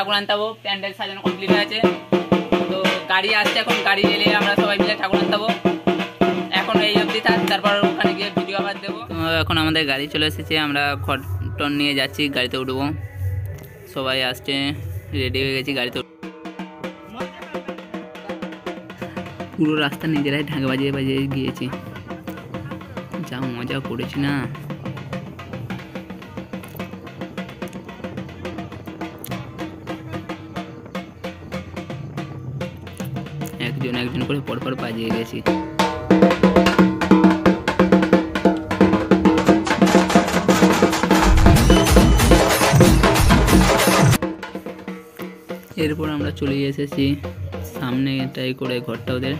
ঠাকুর আনতে যাবো। প্যান্ডেল সাজানো কমপ্লিট হয়ে আছে, তো গাড়ি আসছে, এখন গাড়ি এলে আমরা সবাই মিলে ঠাকুর আনতে যাবো। এখন এই অবধি থাক, তারপর ওখানে গিয়ে ভিডিও আবার দেবো। তো এখন আমাদের গাড়ি চলে এসেছে, আমরা খড়টন নিয়ে যাচ্ছি, গাড়িতে উঠবো। সবাই আসছে, রেডি হয়ে গেছি, গাড়িতে পুরো রাস্তা নিজেরাই ঢাক বাজিয়ে বাজিয়ে গিয়েছি, যা মজা করেছি না। একজন একজন করে পরপর বাজিয়ে গেছি। এরপর আমরা চলে এসেছি সামনে এটাই করে ঘরটা ওদের,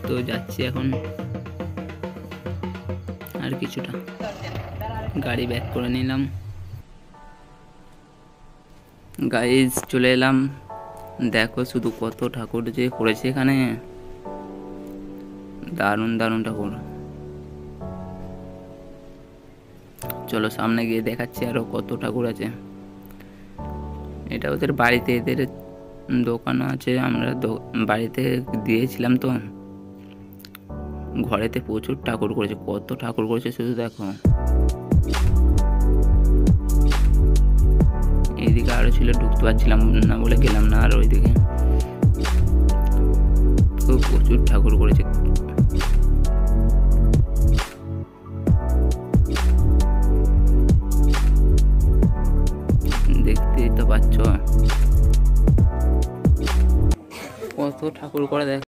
তো যাচ্ছি এখন আর কিছুটা, গাড়ি ব্যাক করে নিলাম। গাইজ চলে এলাম, দেখো শুধু কত ঠাকুর যে করেছে এখানে, দারুণ দারুণ ঠাকুর। চলো সামনে গিয়ে দেখাচ্ছি আরো কত ঠাকুর আছে। এটা ওদের বাড়িতে, এদের দোকানও আছে, আমরা বাড়িতে দিয়েছিলাম, তো ঘরেতে প্রচুর ঠাকুর করেছে, কত ঠাকুর করেছে শুধু দেখো। এইদিকে আরো ছিল, ঢুকতে পারছিলাম না বলে গেলাম না, আর ওইদিকে তো প্রচুর ঠাকুর করেছে। দেখতেই তো পাচ্ছ কত ঠাকুর করে দেখ।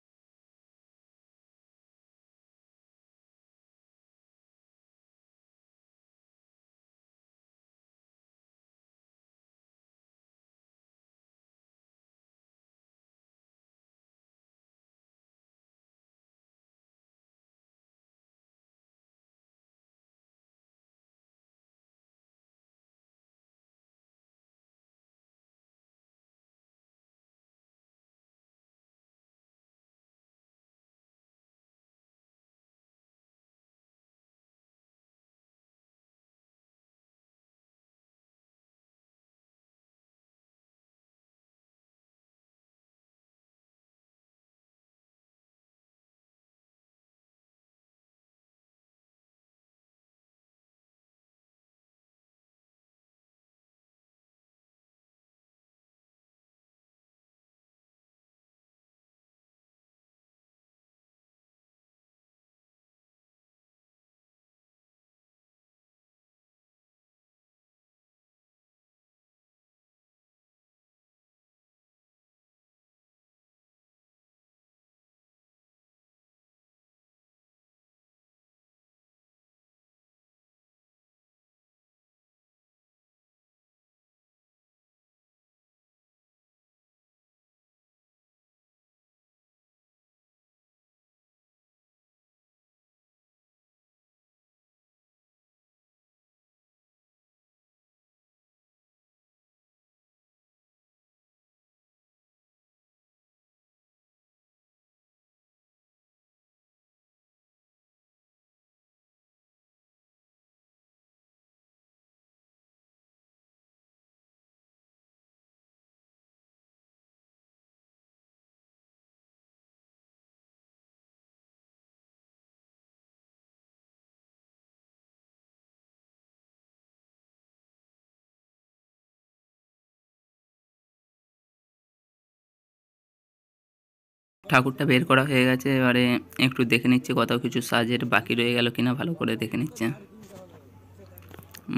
ঠাকুরটা বের করা হয়ে গেছে, এবারে একটু দেখে নিচ্ছে কোথাও কিছু সাজের বাকি রয়ে গেল কিনা, ভালো করে দেখে নিচ্ছে।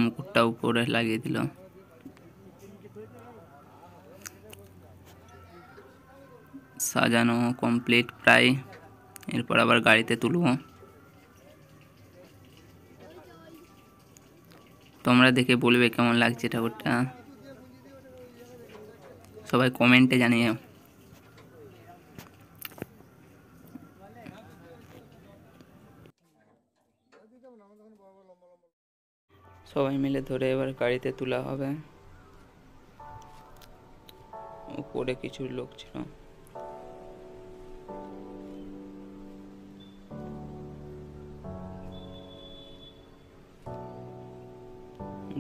মুকুটটা উপরে লাগিয়ে দিল, সাজানো কমপ্লিট প্রায়। এরপর আবার গাড়িতে তুলব। তোমরা দেখে বলবে কেমন লাগছে ঠাকুরটা, সবাই কমেন্টে জানিয়ে। সবাই মিলে ধরে এবার গাড়িতে তোলা হবে। উপরে কিছু লোক ছিল,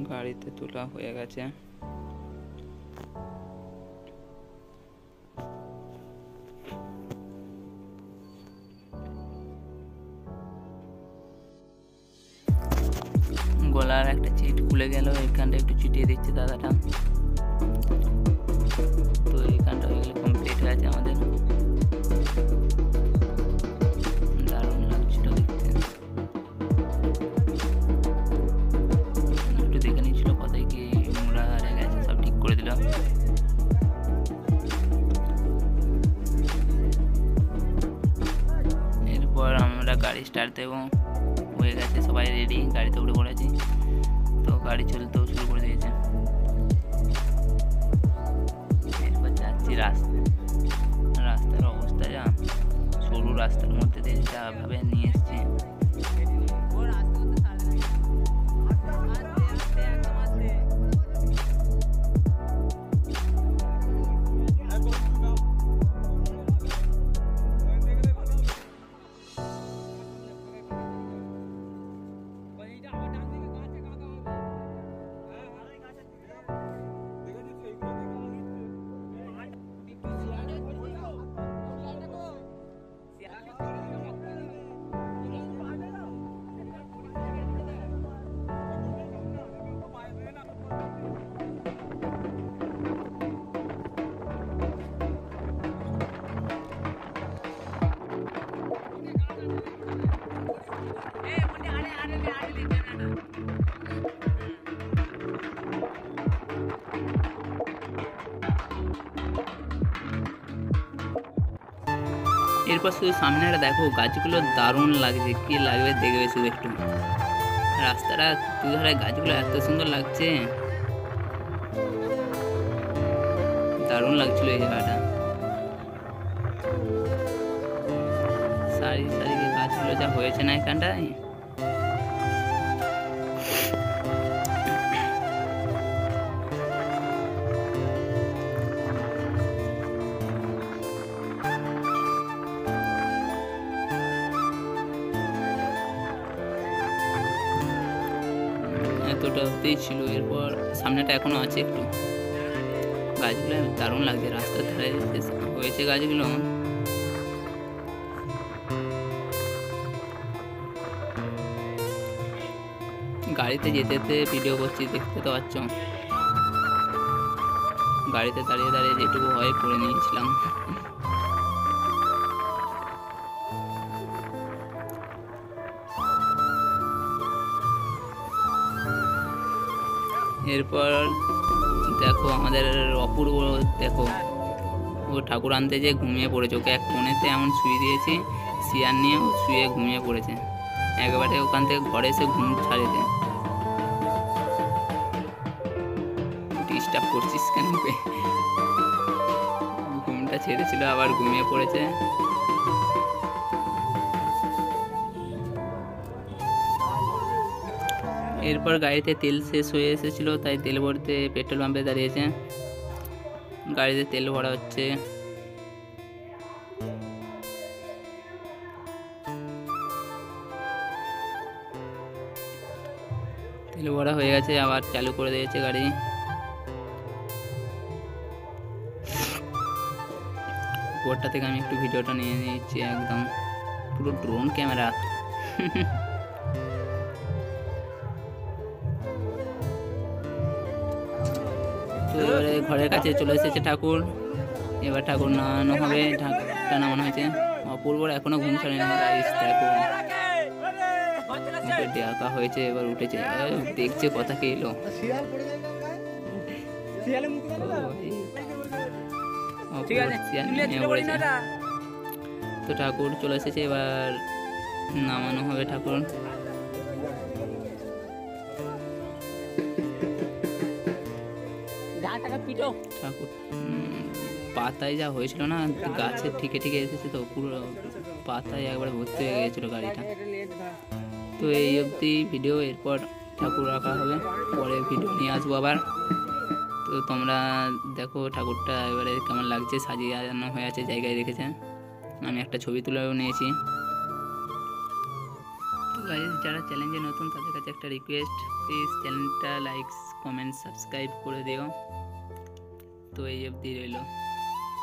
গাড়িতে তোলা হয়ে গেছে। গলার একটা চিট খুলে গেল, এখানটা একটু চিটিয়ে দিচ্ছে দাদাটা। তো এইখানটা হয়ে গেলে কমপ্লিট হয়ে আছে আমাদের। দারুণ লাগছিল দেখতে। একটু দেখে নিচ্ছিল কোথায় কি মোড়া রেগে গেছে, সব ঠিক করে দিলাম। এরপর আমরা গাড়ি স্টার্ট দেবো, হয়ে গেছে সবাই রেডি, গাড়িতে উঠে পড়েছি। তো গাড়ি চলতেও শুরু করে দিয়েছে। এরপর যাচ্ছি রাস্তার অবস্থা যা, সরু রাস্তার মধ্যে দিয়ে যা ভাবে নিয়ে এসছি। এরপর শুধু সামনেটা দেখো, গাছগুলো দারুণ লাগছে, কি লাগবে দেখবে শুধু একটু। রাস্তাটা দুধারে গাছগুলো এত সুন্দর লাগছে, দারুণ লাগছিল এই জায়গাটা। সারি সারি গাছগুলো যা হয়েছে না এখানটায়, এতটা অবধিই ছিল। এরপর সামনেটা এখনো আছে একটু, গাছগুলো দারুণ লাগছে, রাস্তার ধারে হয়েছে গাছগুলো। গাড়িতে যেতে যেতে ভিডিও করছি, দেখতে তো পাচ্ছ। গাড়িতে দাঁড়িয়ে দাঁড়িয়ে যেটুকু হয় করে নিয়েছিলাম। এরপর দেখো আমাদের অপূর্ব, দেখো ও ঠাকুর আনতে যে ঘুমিয়ে পড়েছে, ওকে এক কোণেতে এমন শুয়ে দিয়েছি, চেয়ার নিয়েও শুয়ে ঘুমিয়ে পড়েছে একেবারে। ওখান থেকে ঘরে এসে ঘুম ছাড়েছে। ডিস্টার্ব করছিস কেন? ঘুমটা ছেড়েছিল আবার ঘুমিয়ে পড়েছে। এরপর গাড়িতে তেল শেষ হয়ে এসেছিল, তাই তেল ভরতে পেট্রোল পাম্পে দাঁড়িয়েছে। গাড়িতে তেল ভরা হচ্ছে। তেল ভরা হয়ে গেছে, আবার চালু করে দিয়েছে গাড়ি। উপরটা থেকে আমি একটু ভিডিওটা নিয়ে নিচ্ছি, একদম পুরো ড্রোন ক্যামেরা। তো এবারে ঘরের কাছে চলে এসেছে ঠাকুর। এবার ঠাকুর নামানো হবে, ঠাকুরটা নামানো হয়েছে। অপূর্বর এখনো ঘুম ছাড়েনি, গাইস দেখো ডাকা হয়েছে, এবার উঠেছে, দেখছে কথা কে এলো। তো ঠাকুর চলে এসেছে, এবার নামানো হবে ঠাকুর। ঠাকুর পাতায় যা হয়েছিল না, গাছের ঠিকে ঠিকে এসেছে, তো পুরো পাতায় একবার ভর্তি হয়ে গিয়েছিল গাড়িটা। তো এই অবধি ভিডিও, এরপর ঠাকুর রাখা হবে, পরে ভিডিও নিয়ে আসবো আবার। তো তোমরা দেখো ঠাকুরটা এবারে কেমন লাগছে, সাজিয়ে আনানো হয়ে আছে, জায়গায় রেখেছে। আমি একটা ছবি তুলেও নিয়েছি। তো গাইস, যারা চ্যালেঞ্জে নতুন তাদের কাছে একটা রিকোয়েস্ট, প্লিজ চ্যানেলটা লাইক, কমেন্ট, সাবস্ক্রাইব করে দিও। তো এই অবধি রইল।